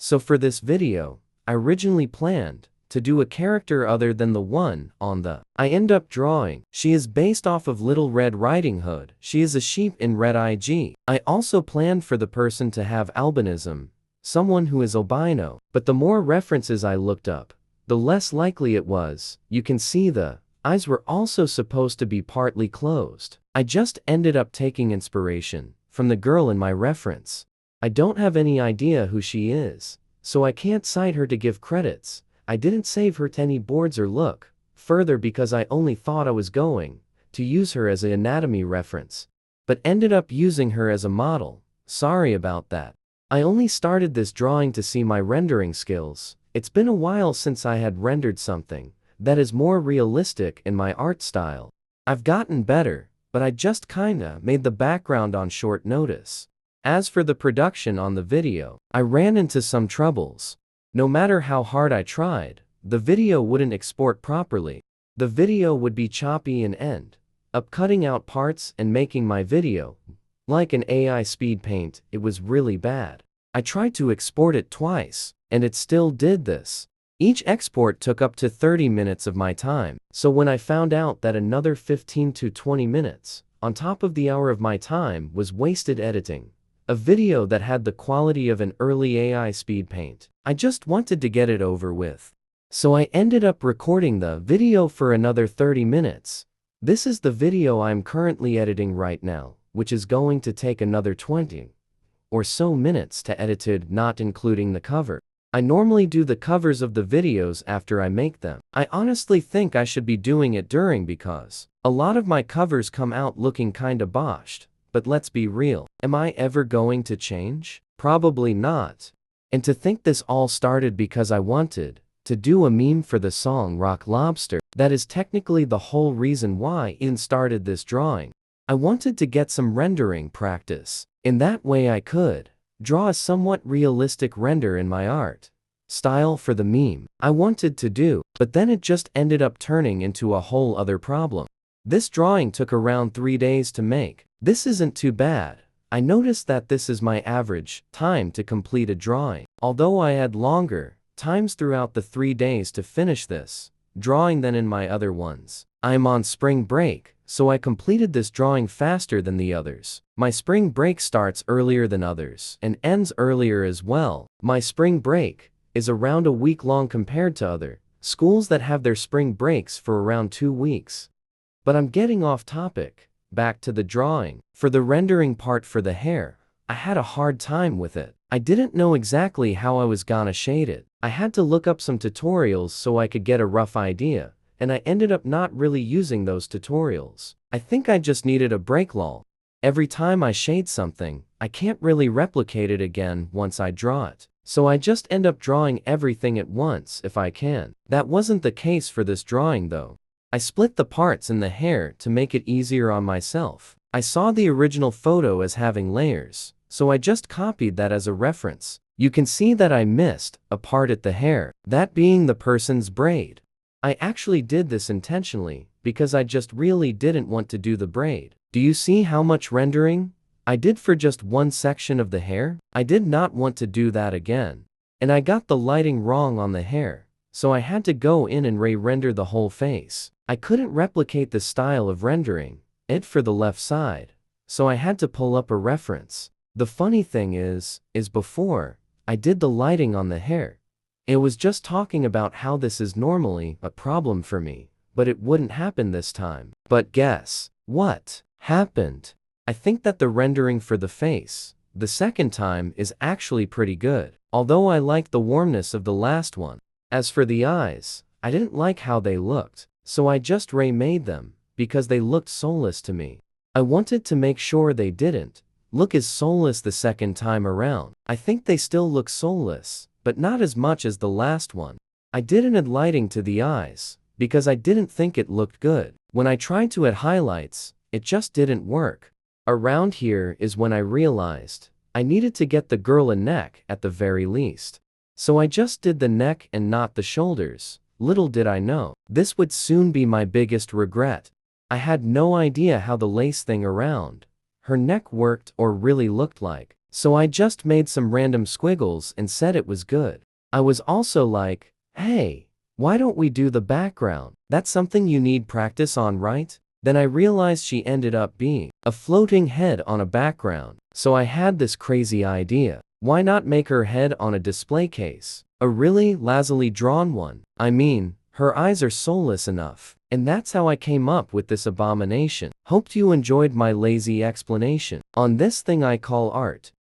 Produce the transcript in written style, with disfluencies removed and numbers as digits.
So for this video, I originally planned to do a character other than the one on the I end up drawing. She is based off of Little Red Riding Hood. She is a sheep in Red IG. I also planned for the person to have albinism, someone who is albino, but the more references I looked up, the less likely it was. You can see the eyes were also supposed to be partly closed. I just ended up taking inspiration from the girl in my reference. I don't have any idea who she is, so I can't cite her to give credits. I didn't save her to any boards or look further because I only thought I was going to use her as an anatomy reference, but ended up using her as a model. Sorry about that. I only started this drawing to see my rendering skills. It's been a while since I had rendered something that is more realistic in my art style. I've gotten better, but I just kinda made the background on short notice. As for the production on the video, I ran into some troubles. No matter how hard I tried, the video wouldn't export properly. The video would be choppy and end up cutting out parts and making my video like an AI speed paint. It was really bad. I tried to export it twice, and it still did this. Each export took up to 30 minutes of my time. So when I found out that another 15 to 20 minutes on top of the hour of my time was wasted editing a video that had the quality of an early AI speed paint, I just wanted to get it over with. So I ended up recording the video for another 30 minutes. This is the video I'm currently editing right now, which is going to take another 20 or so minutes to edit it, not including the cover. I normally do the covers of the videos after I make them. I honestly think I should be doing it during because a lot of my covers come out looking kinda botched. But let's be real, am I ever going to change? Probably not. And to think this all started because I wanted to do a meme for the song Rock Lobster. That is technically the whole reason why I started this drawing. I wanted to get some rendering practice. In that way I could draw a somewhat realistic render in my art style for the meme I wanted to do, but then it just ended up turning into a whole other problem. This drawing took around 3 days to make. This isn't too bad. I noticed that this is my average time to complete a drawing. Although I had longer times throughout the 3 days to finish this drawing than in my other ones. I'm on spring break, so I completed this drawing faster than the others. My spring break starts earlier than others and ends earlier as well. My spring break is around a week long compared to other schools that have their spring breaks for around 2 weeks. But I'm getting off topic. Back to the drawing. For the rendering part for the hair, I had a hard time with it. I didn't know exactly how I was gonna shade it. I had to look up some tutorials so I could get a rough idea, and I ended up not really using those tutorials. I think I just needed a break lull. Every time I shade something, I can't really replicate it again once I draw it. So I just end up drawing everything at once if I can. That wasn't the case for this drawing though. I split the parts in the hair to make it easier on myself. I saw the original photo as having layers, so I just copied that as a reference. You can see that I missed a part at the hair, that being the person's braid. I actually did this intentionally because I just really didn't want to do the braid. Do you see how much rendering I did for just one section of the hair? I did not want to do that again. And I got the lighting wrong on the hair, so I had to go in and re-render the whole face. I couldn't replicate the style of rendering it for the left side, so I had to pull up a reference. The funny thing is before I did the lighting on the hair, it was just talking about how this is normally a problem for me, but it wouldn't happen this time. But guess what happened? I think that the rendering for the face, the second time, is actually pretty good, although I liked the warmness of the last one. As for the eyes, I didn't like how they looked, so I just remade them because they looked soulless to me. I wanted to make sure they didn't look as soulless the second time around. I think they still look soulless, but not as much as the last one. I didn't add lighting to the eyes because I didn't think it looked good. When I tried to add highlights, it just didn't work. Around here is when I realized I needed to get the girl a neck at the very least. So I just did the neck and not the shoulders. Little did I know, this would soon be my biggest regret. I had no idea how the lace thing around her neck worked or really looked like. So I just made some random squiggles and said it was good. I was also like, hey, why don't we do the background? That's something you need practice on, right? Then I realized she ended up being a floating head on a background. So I had this crazy idea. Why not make her head on a display case? A really lazily drawn one. I mean, her eyes are soulless enough. And that's how I came up with this abomination. Hoped you enjoyed my lazy explanation on this thing I call art.